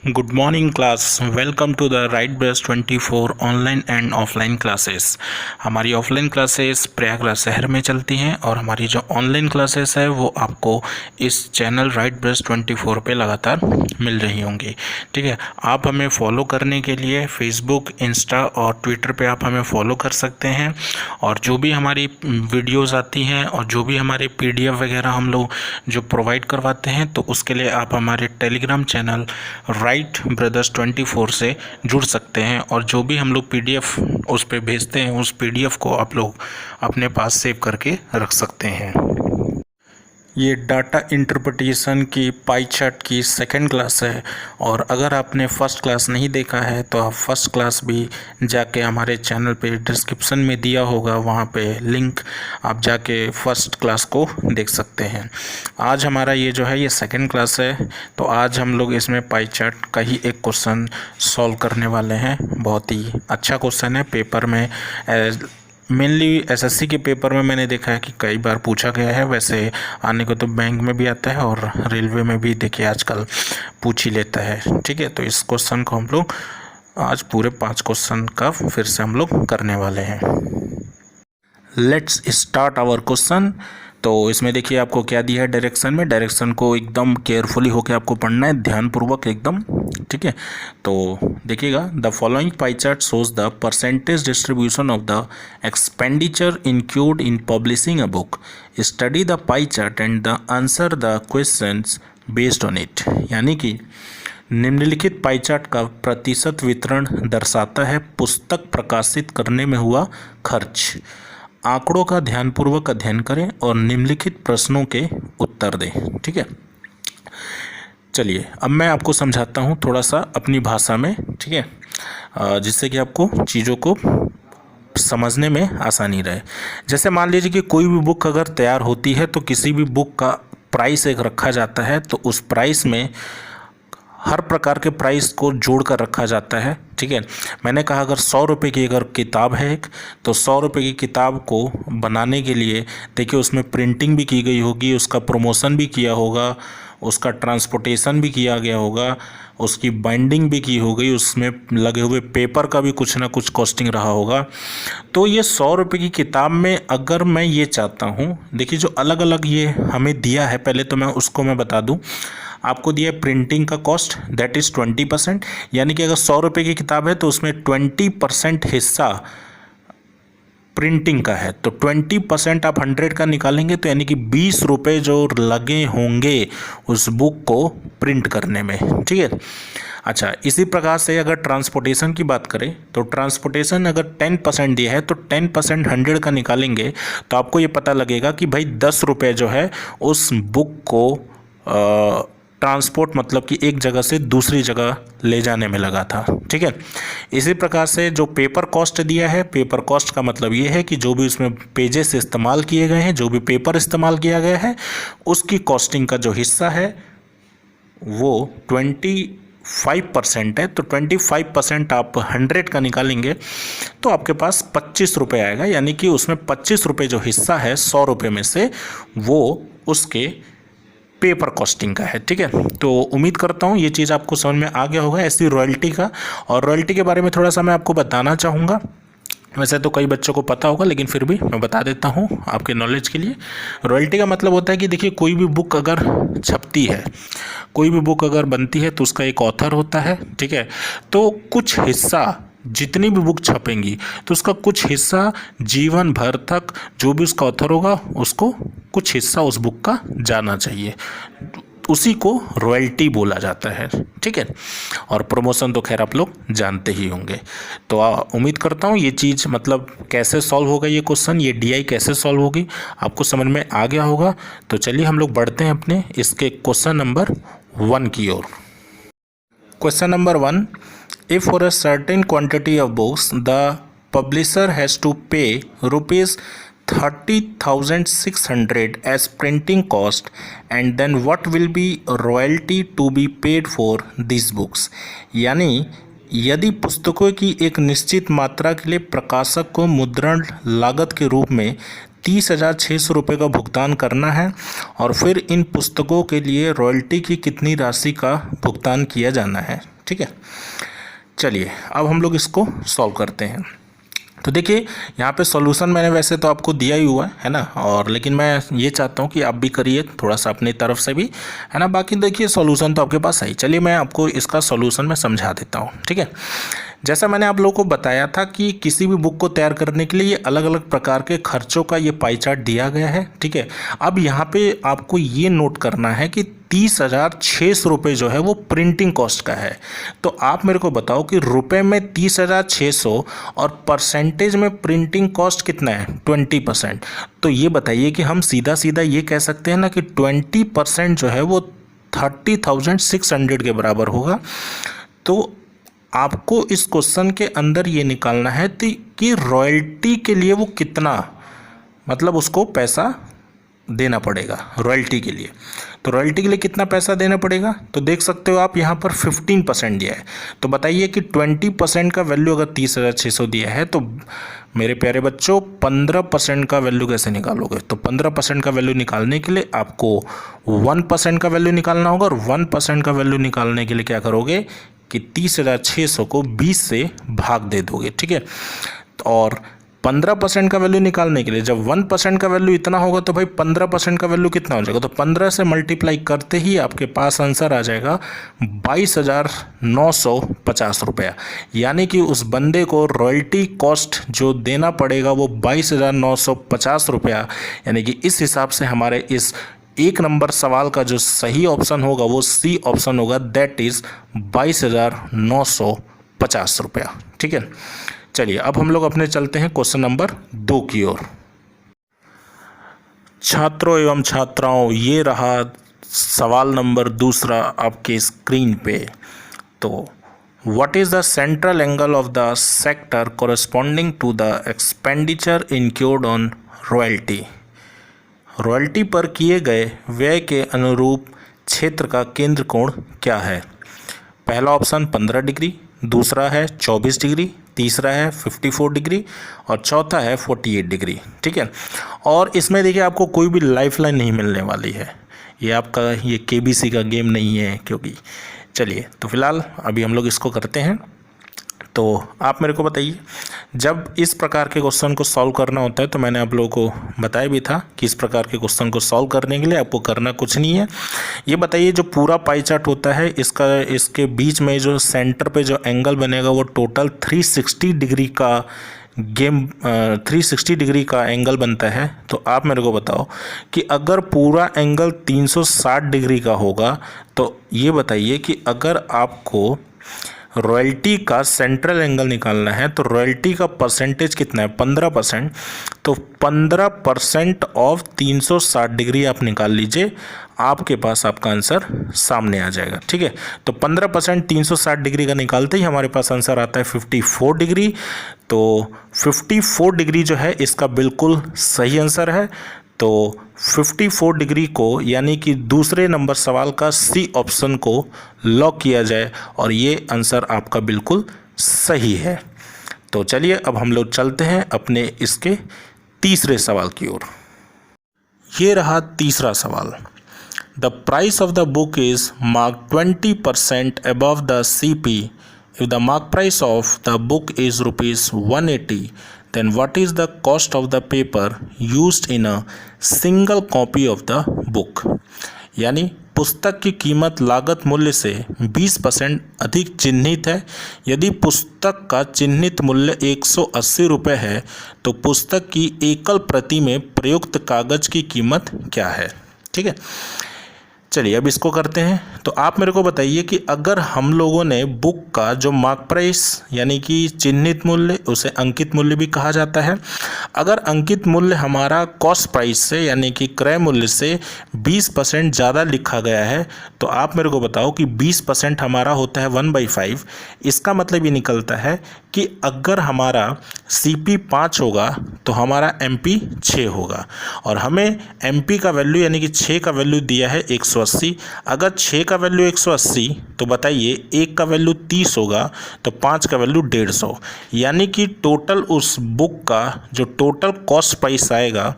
Good morning class. Welcome to the right brush 24 online and offline classes. हमारी offline classes Prayagraj शहर में चलती हैं और हमारी जो ऑनलाइन क्लासेस है वो आपको इस चैनल राइट ब्रश 24 पे लगातार मिल रही होंगी। ठीक है, आप हमें फॉलो करने के लिए फेसबुक, इंस्टा और ट्विटर पे आप हमें फॉलो कर सकते हैं। और जो भी हमारी वीडियोस आती हैं और जो भी हमारे PDF वगैरह हम लोग जो प्रोवाइड करवाते हैं, तो उसके लिए आप हमारे टेलीग्राम चैनल राइट ब्रदर्स 24 से जुड़ सकते हैं। और जो भी हम लोग PDF उस पर भेजते हैं, उस PDF को आप लोग अपने पास सेव करके रख सकते हैं। ये डाटा इंटरप्रिटेशन की पाई चार्ट की सेकंड क्लास है। और अगर आपने फर्स्ट क्लास नहीं देखा है तो आप फर्स्ट क्लास भी जाके हमारे चैनल पे डिस्क्रिप्शन में दिया होगा, वहाँ पे लिंक, आप जाके फर्स्ट क्लास को देख सकते हैं। आज हमारा ये जो है ये सेकंड क्लास है, तो आज हम लोग इसमें पाई चार्ट का ही एक क्वेश्चन सॉल्व करने वाले हैं। बहुत ही अच्छा क्वेश्चन है। पेपर में मेनली SSC के पेपर में मैंने देखा है कि कई बार पूछा गया है। वैसे आने को तो बैंक में भी आता है और रेलवे में भी देखिए आजकल पूछ ही लेता है। ठीक है, तो इस क्वेश्चन को हम लोग आज पूरे 5 क्वेश्चन का फिर से हम लोग करने वाले हैं। Let's start our question. तो इसमें देखिए आपको क्या दिया है डायरेक्शन में। डायरेक्शन को एकदम केयरफुली होकर आपको पढ़ना है, ध्यानपूर्वक एकदम। ठीक है, तो देखिएगा, the following pie chart shows the percentage distribution of the expenditure include in publishing a book. Study the pie chart and the answer the questions based on it. यानी कि निम्नलिखित पाई चार्ट का प्रतिशत वितरण दर्शाता है पुस्तक प्रकाशित करने में हुआ खर्च। आंकड़ों का ध्यानपूर्वक अध्ययन करें और निम्नलिखित प्रश्नों के उत्तर दें। ठीक है, चलिए अब मैं आपको समझाता हूँ थोड़ा सा अपनी भाषा में। ठीक है, जिससे कि आपको चीज़ों को समझने में आसानी रहे। जैसे मान लीजिए कि कोई भी बुक अगर तैयार होती है तो किसी भी बुक का प्राइस एक रखा जाता है, तो उस प्राइस में हर प्रकार के प्राइस को जोड़ कर रखा जाता है। ठीक है, मैंने कहा अगर 100 रुपये की अगर किताब है एक, तो 100 रुपये की किताब को बनाने के लिए देखिए उसमें प्रिंटिंग भी की गई होगी, उसका प्रमोशन भी किया होगा, उसका ट्रांसपोर्टेशन भी किया गया होगा, उसकी बाइंडिंग भी की हो गई, उसमें लगे हुए पेपर का भी कुछ ना कुछ कॉस्टिंग रहा होगा। तो ये 100 रुपये की किताब में अगर मैं ये चाहता हूँ, देखिए जो अलग अलग ये हमें दिया है, पहले तो मैं उसको बता दूँ। आपको दिया है प्रिंटिंग का कॉस्ट, दैट इज़ 20%। यानी कि अगर 100 रुपये की किताब है तो उसमें 20% हिस्सा प्रिंटिंग का है, तो 20% आप 100 का निकालेंगे तो यानी कि 20 रुपये जो लगे होंगे उस बुक को प्रिंट करने में। ठीक है, अच्छा, इसी प्रकार से अगर ट्रांसपोर्टेशन की बात करें तो ट्रांसपोर्टेशन अगर 10% दिया है तो 10% 100 का निकालेंगे तो आपको ये पता लगेगा कि भाई 10 रुपये जो है उस बुक को ट्रांसपोर्ट मतलब कि एक जगह से दूसरी जगह ले जाने में लगा था। ठीक है, इसी प्रकार से जो पेपर कॉस्ट दिया है, पेपर कॉस्ट का मतलब ये है कि जो भी उसमें पेजेस इस्तेमाल किए गए हैं, जो भी पेपर इस्तेमाल किया गया है, उसकी कॉस्टिंग का जो हिस्सा है वो 25% है। तो 25% आप 100 का निकालेंगे तो आपके पास 25 रुपये आएगा। यानी कि उसमें 25 रुपये जो हिस्सा है 100 रुपये में से, वो उसके पेपर कॉस्टिंग का है। ठीक है, तो उम्मीद करता हूँ ये चीज़ आपको समझ में आ गया होगा। ऐसी रॉयल्टी का, और रॉयल्टी के बारे में थोड़ा सा मैं आपको बताना चाहूँगा। वैसे तो कई बच्चों को पता होगा लेकिन फिर भी मैं बता देता हूँ आपके नॉलेज के लिए। रॉयल्टी का मतलब होता है कि देखिए कोई भी बुक अगर छपती है, कोई भी बुक अगर बनती है तो उसका एक ऑथर होता है। ठीक है, तो कुछ हिस्सा, जितनी भी बुक छपेंगी तो उसका कुछ हिस्सा जीवन भर तक जो भी उसका ऑथर होगा उसको कुछ हिस्सा उस बुक का जाना चाहिए, उसी को रॉयल्टी बोला जाता है। ठीक है, और प्रमोशन तो खैर आप लोग जानते ही होंगे। तो उम्मीद करता हूँ ये चीज़ मतलब कैसे सॉल्व होगा ये क्वेश्चन, ये DI कैसे सॉल्व होगी आपको समझ में आ गया होगा। तो चलिए हम लोग बढ़ते हैं अपने इसके क्वेश्चन नंबर 1 की ओर। Question number 1, if for a certain quantity of books the publisher has to pay rupees 30,600 as printing cost, and then what will be royalty to be paid for these books। यानी यदि पुस्तकों की एक निश्चित मात्रा के लिए प्रकाशक को मुद्रण लागत के रूप में 30,600 रुपये का भुगतान करना है और फिर इन पुस्तकों के लिए रॉयल्टी की कितनी राशि का भुगतान किया जाना है। ठीक है, चलिए अब हम लोग इसको सॉल्व करते हैं। तो देखिए यहाँ पे सॉल्यूशन मैंने वैसे तो आपको दिया ही हुआ है ना, और लेकिन मैं ये चाहता हूँ कि आप भी करिए थोड़ा सा अपनी तरफ से भी, है ना। बाकी देखिए सॉल्यूशन तो आपके पास है ही। चलिए मैं आपको इसका सॉल्यूशन मैं समझा देता हूँ, ठीक है। जैसा मैंने आप लोगों को बताया था कि किसी भी बुक को तैयार करने के लिए ये अलग अलग प्रकार के खर्चों का ये पाई चार्ट दिया गया है, ठीक है। अब यहाँ पे आपको ये नोट करना है कि 30,600 रुपये जो है वो प्रिंटिंग कॉस्ट का है। तो आप मेरे को बताओ कि रुपए में 30,600 और परसेंटेज में प्रिंटिंग कॉस्ट कितना है, 20%। तो ये बताइए कि हम सीधा सीधा ये कह सकते हैं ना कि 20% जो है वो 30,600 के बराबर होगा। तो आपको इस क्वेश्चन के अंदर ये निकालना है कि रॉयल्टी के लिए वो कितना, मतलब उसको पैसा देना पड़ेगा रॉयल्टी के लिए। तो रॉयल्टी के लिए कितना पैसा देना पड़ेगा, तो देख सकते हो आप यहाँ पर 15% दिया है। तो बताइए कि 20% का वैल्यू अगर 30,600 दिया है तो मेरे प्यारे बच्चों 15% का वैल्यू कैसे निकालोगे। तो 15% का वैल्यू निकालने के लिए आपको 1% का वैल्यू निकालना होगा, और 1% का वैल्यू निकालने के लिए क्या करोगे कि 30,600 को 20 से भाग दे दोगे, ठीक है। और 15% का वैल्यू निकालने के लिए जब 1% का वैल्यू इतना होगा तो भाई 15% का वैल्यू कितना हो जाएगा, तो 15 से मल्टीप्लाई करते ही आपके पास आंसर आ जाएगा 22,950 रुपया। यानी कि उस बंदे को रॉयल्टी कॉस्ट जो देना पड़ेगा वो 22,950 रुपया। यानी कि इस हिसाब से हमारे इस 1 नंबर सवाल का जो सही ऑप्शन होगा वो सी ऑप्शन होगा, दैट इज़ 22,950 रुपया, ठीक है। चलिए अब हम लोग अपने चलते हैं क्वेश्चन नंबर 2 की ओर। छात्रों एवं छात्राओं, ये रहा सवाल नंबर 2 आपके स्क्रीन पे। तो what is the central angle of the sector corresponding to the expenditure incurred on royalty. Royalty पर किए गए व्यय के अनुरूप क्षेत्र का केंद्र कोण क्या है। पहला ऑप्शन 15 डिग्री, दूसरा है 24 डिग्री, तीसरा है 54 डिग्री और चौथा है 48 डिग्री, ठीक है। और इसमें देखिए आपको कोई भी लाइफलाइन नहीं मिलने वाली है, ये आपका ये केबीसी का गेम नहीं है क्योंकि। चलिए तो फिलहाल अभी हम लोग इसको करते हैं। तो आप मेरे को बताइए, जब इस प्रकार के क्वेश्चन को सॉल्व करना होता है तो मैंने आप लोगों को बताया भी था कि इस प्रकार के क्वेश्चन को सॉल्व करने के लिए आपको करना कुछ नहीं है। ये बताइए जो पूरा पाई चार्ट होता है इसके बीच में जो सेंटर पे जो एंगल बनेगा वो टोटल 360 डिग्री का 360 डिग्री का एंगल बनता है। तो आप मेरे को बताओ कि अगर पूरा एंगल 360 डिग्री का होगा तो ये बताइए कि अगर आपको रॉयल्टी का सेंट्रल एंगल निकालना है तो रॉयल्टी का परसेंटेज कितना है, 15%। तो 15% ऑफ 360 डिग्री आप निकाल लीजिए, आपके पास आपका आंसर सामने आ जाएगा, ठीक है। तो 15% 360 डिग्री का निकालते ही हमारे पास आंसर आता है 54 डिग्री। तो 54 डिग्री जो है इसका बिल्कुल सही आंसर है। तो 54 डिग्री को यानी कि दूसरे नंबर सवाल का सी ऑप्शन को लॉक किया जाए और ये आंसर आपका बिल्कुल सही है। तो चलिए अब हम लोग चलते हैं अपने इसके तीसरे सवाल की ओर। ये रहा तीसरा सवाल। The price of the book is mark 20% above the CP. If the mark price of the book is ₹180, then what is the cost of the paper used in a single copy of the book? यानी पुस्तक की कीमत लागत मूल्य से 20% अधिक चिन्हित है। यदि पुस्तक का चिन्हित मूल्य 180 रुपये है तो पुस्तक की एकल प्रति में प्रयुक्त कागज की कीमत क्या है, ठीक है। चलिए अब इसको करते हैं। तो आप मेरे को बताइए कि अगर हम लोगों ने बुक का जो मार्क प्राइस यानी कि चिन्हित मूल्य, उसे अंकित मूल्य भी कहा जाता है, अगर अंकित मूल्य हमारा कॉस्ट प्राइस से यानी कि क्रय मूल्य से 20% ज़्यादा लिखा गया है तो आप मेरे को बताओ कि 20% हमारा होता है 1/5। इसका मतलब ये निकलता है कि अगर हमारा CP 5 होगा तो हमारा MP 6 होगा और हमें MP का वैल्यू यानी कि 6 का वैल्यू दिया है 180 180। अगर 6 का वैल्यू 180 तो बताइए 1 का वैल्यू 30 होगा तो 5 का वैल्यू 150, यानी कि टोटल उस बुक का जो टोटल कॉस्ट प्राइस आएगा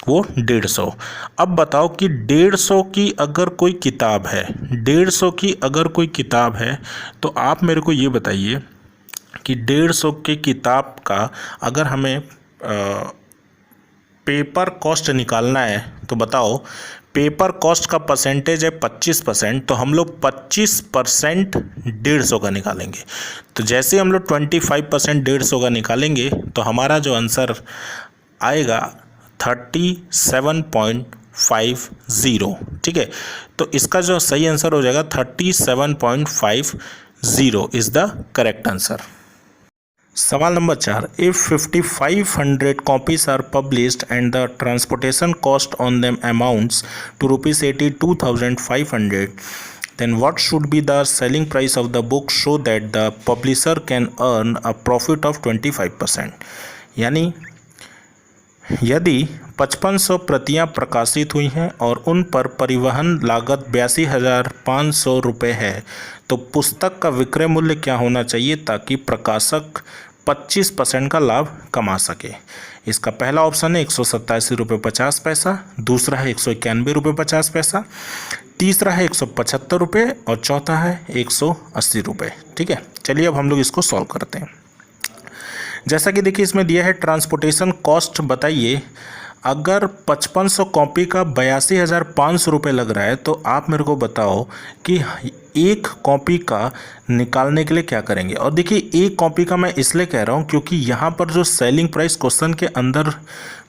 वो 150। अब बताओ कि 150 की अगर कोई किताब है, 150 की अगर कोई किताब है तो आप मेरे को ये बताइए कि 150 के किताब का अगर हमें पेपर कॉस्ट निकालना है तो बताओ, पेपर कॉस्ट का परसेंटेज है 25%, तो हम लोग 25% 150 का निकालेंगे। तो जैसे हम लोग 25% 150 का निकालेंगे तो हमारा जो आंसर आएगा 37.50। ठीक है, तो इसका जो सही आंसर हो जाएगा 37.50 इज़ द करेक्ट आंसर। सवाल number 4, if 5500 copies are published and the transportation cost on them amounts to ₹82,500, then what should be the selling price of the book so that the publisher can earn a profit of 25%। यानी यदि 5500 प्रतियां प्रकाशित हुई हैं और उन पर परिवहन लागत 82,500 रुपये है तो पुस्तक का विक्रय मूल्य क्या होना चाहिए ताकि प्रकाशक 25% का लाभ कमा सके। इसका पहला ऑप्शन है 187.50 रुपये, दूसरा है 191.50 रुपये, तीसरा है 175 रुपये और चौथा है 180 रुपये। ठीक है, चलिए अब हम लोग इसको सॉल्व करते हैं। जैसा कि देखिए इसमें दिया है ट्रांसपोर्टेशन कॉस्ट बताइए, अगर 5500 कॉपी का 82,500 रुपये लग रहा है तो आप मेरे को बताओ कि एक कॉपी का निकालने के लिए क्या करेंगे। और देखिए एक कॉपी का मैं इसलिए कह रहा हूँ क्योंकि यहाँ पर जो सेलिंग प्राइस क्वेश्चन के अंदर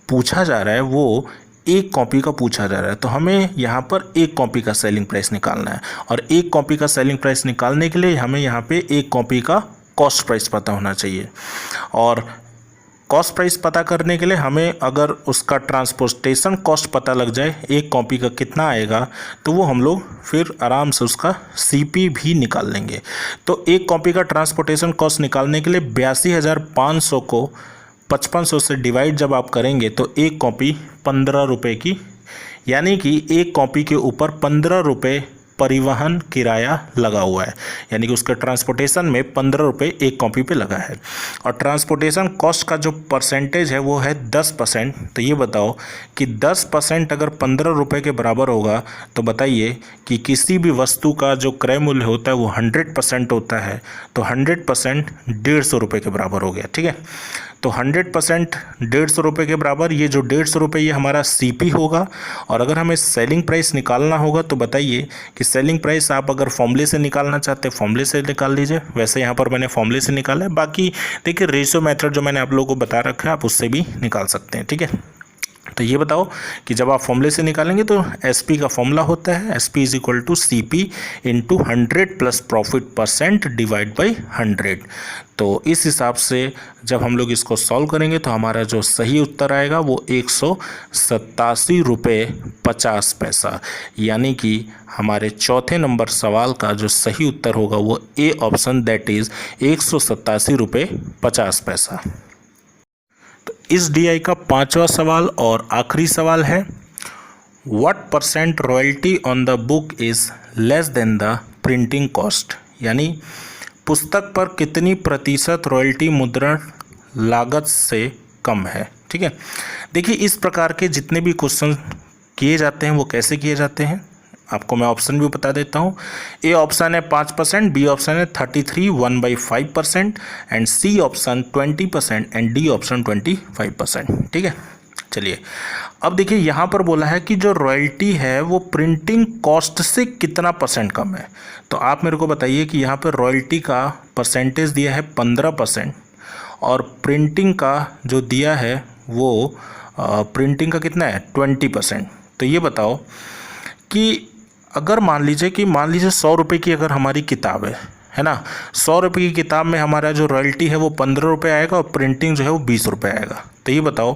पूछा जा रहा है वो एक कॉपी का पूछा जा रहा है, तो हमें यहाँ पर एक कॉपी का सेलिंग प्राइस निकालना है। और एक कॉपी का सेलिंग प्राइस निकालने के लिए हमें यहाँ पे एक कॉपी का कॉस्ट प्राइस पता होना चाहिए। और कॉस्ट प्राइस पता करने के लिए हमें अगर उसका ट्रांसपोर्टेशन कॉस्ट पता लग जाए एक कॉपी का कितना आएगा तो वो हम लोग फिर आराम से उसका सीपी भी निकाल लेंगे। तो एक कॉपी का ट्रांसपोर्टेशन कॉस्ट निकालने के लिए 82,500 को 5500 से डिवाइड जब आप करेंगे तो एक कॉपी 15 रुपये की, यानी कि एक कॉपी के ऊपर 15 रुपये परिवहन किराया लगा हुआ है, यानी कि उसके ट्रांसपोर्टेशन में 15 रुपये एक कॉपी पे लगा है। और ट्रांसपोर्टेशन कॉस्ट का जो परसेंटेज है वो है 10%। तो ये बताओ कि 10% अगर 15 रुपये के बराबर होगा तो बताइए कि किसी भी वस्तु का जो क्रय मूल्य होता है वो 100% होता है, तो 100% 150 रुपये के बराबर हो गया। ठीक है, तो 100% 150 रुपये के बराबर, ये जो 150 रुपये ये हमारा सीपी होगा। और अगर हमें सेलिंग प्राइस निकालना होगा तो बताइए कि सेलिंग प्राइस आप अगर फॉर्मूले से निकालना चाहते हैं फॉर्मूले से निकाल लीजिए, वैसे यहाँ पर मैंने फॉर्मूले से निकाला है। बाकी देखिए रेशियो मेथड जो मैंने आप लोगों को बता रखा है आप उससे भी निकाल सकते हैं। ठीक है, तो ये बताओ कि जब आप फॉर्मूले से निकालेंगे तो एसपी का फॉर्मूला होता है SP is equal to CP into 100 plus profit percent divide by 100। तो इस हिसाब से जब हम लोग इसको सॉल्व करेंगे तो हमारा जो सही उत्तर आएगा वो 187 रुपये 50 पैसा, यानी कि हमारे चौथे नंबर सवाल का जो सही उत्तर होगा वो ए ऑप्शन, दैट इज़ 187 रुपये 50 पैसा। तो इस डीआई का 5वां सवाल और आखिरी सवाल है, what percent royalty on the book is less than the printing cost, यानी पुस्तक पर कितनी प्रतिशत रॉयल्टी मुद्रण लागत से कम है। ठीक है, देखिए इस प्रकार के जितने भी क्वेश्चन किए जाते हैं वो कैसे किए जाते हैं आपको मैं ऑप्शन भी बता देता हूँ। ए ऑप्शन है 5%, बी ऑप्शन है 33 1/5% and C option 20% and D option 25%। ठीक है, चलिए अब देखिए यहाँ पर बोला है कि जो रॉयल्टी है वो प्रिंटिंग कॉस्ट से कितना परसेंट कम है। तो आप मेरे को बताइए कि यहाँ पर रॉयल्टी का परसेंटेज दिया है 15% और प्रिंटिंग का जो दिया है वो प्रिंटिंग का कितना है 20%। तो ये बताओ कि अगर मान लीजिए 100 रुपये की अगर हमारी किताब है ना, 100 रुपये की किताब में हमारा जो रॉयल्टी है वो 15 रुपये आएगा और प्रिंटिंग जो है वो 20 रुपये आएगा। तो ये बताओ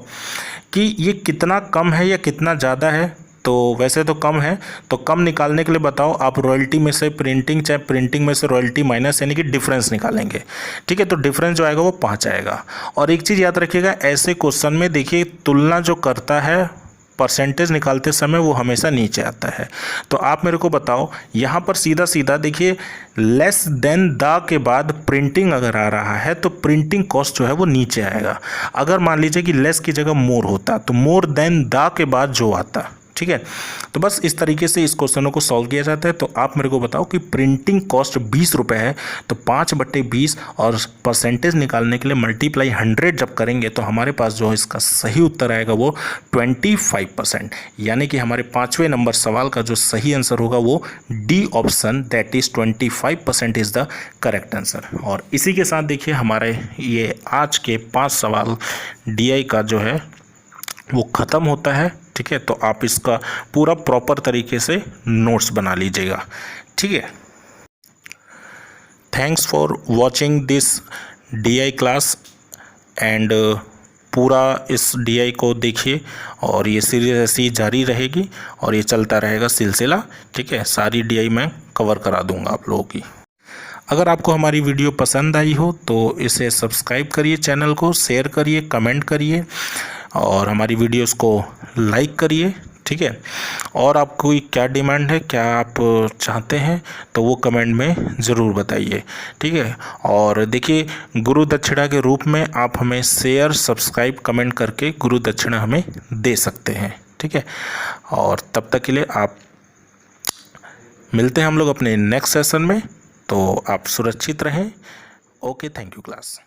कि ये कितना कम है या कितना ज़्यादा है। तो वैसे तो कम है, तो कम निकालने के लिए बताओ आप रॉयल्टी में से प्रिंटिंग चाहे प्रिंटिंग में से रॉयल्टी माइनस यानी कि डिफरेंस निकालेंगे। ठीक है, तो डिफरेंस जो आएगा वो 5 आएगा। और एक चीज़ याद रखिएगा, ऐसे क्वेश्चन में देखिए तुलना जो करता है परसेंटेज निकालते समय वो हमेशा नीचे आता है। तो आप मेरे को बताओ, यहाँ पर सीधा सीधा देखिए, लेस देन द के बाद प्रिंटिंग अगर आ रहा है तो प्रिंटिंग कॉस्ट जो है वो नीचे आएगा। अगर मान लीजिए कि लेस की जगह मोर होता तो मोर देन द के बाद जो आता, ठीक है। तो बस इस तरीके से इस क्वेश्चनों को सॉल्व किया जाता है। तो आप मेरे को बताओ कि प्रिंटिंग कॉस्ट 20 रुपये है, तो 5/20 और परसेंटेज निकालने के लिए मल्टीप्लाई 100 जब करेंगे तो हमारे पास जो इसका सही उत्तर आएगा वो 25%। यानी कि हमारे 5वें नंबर सवाल का जो सही आंसर होगा वो D option, that is 25% is the correct answer. और इसी के साथ देखिए हमारे ये आज के 5 सवाल DI का जो है वो ख़त्म होता है, ठीक है। तो आप इसका पूरा प्रॉपर तरीके से नोट्स बना लीजिएगा, ठीक है। Thanks for watching this DI class and पूरा इस DI को देखिए और ये सीरीज ऐसी जारी रहेगी और ये चलता रहेगा सिलसिला, ठीक है। सारी DI मैं कवर करा दूंगा आप लोगों की। अगर आपको हमारी वीडियो पसंद आई हो तो इसे सब्सक्राइब करिए, चैनल को शेयर करिए, कमेंट करिए और हमारी वीडियोस को लाइक करिए, ठीक है। और आपको क्या डिमांड है, क्या आप चाहते हैं, तो वो कमेंट में ज़रूर बताइए, ठीक है। और देखिए, गुरु दक्षिणा के रूप में आप हमें शेयर, सब्सक्राइब, कमेंट करके गुरु दक्षिणा हमें दे सकते हैं, ठीक है। और तब तक के लिए आप मिलते हैं हम लोग अपने नेक्स्ट सेशन में। तो आप सुरक्षित रहें। Okay, thank you class.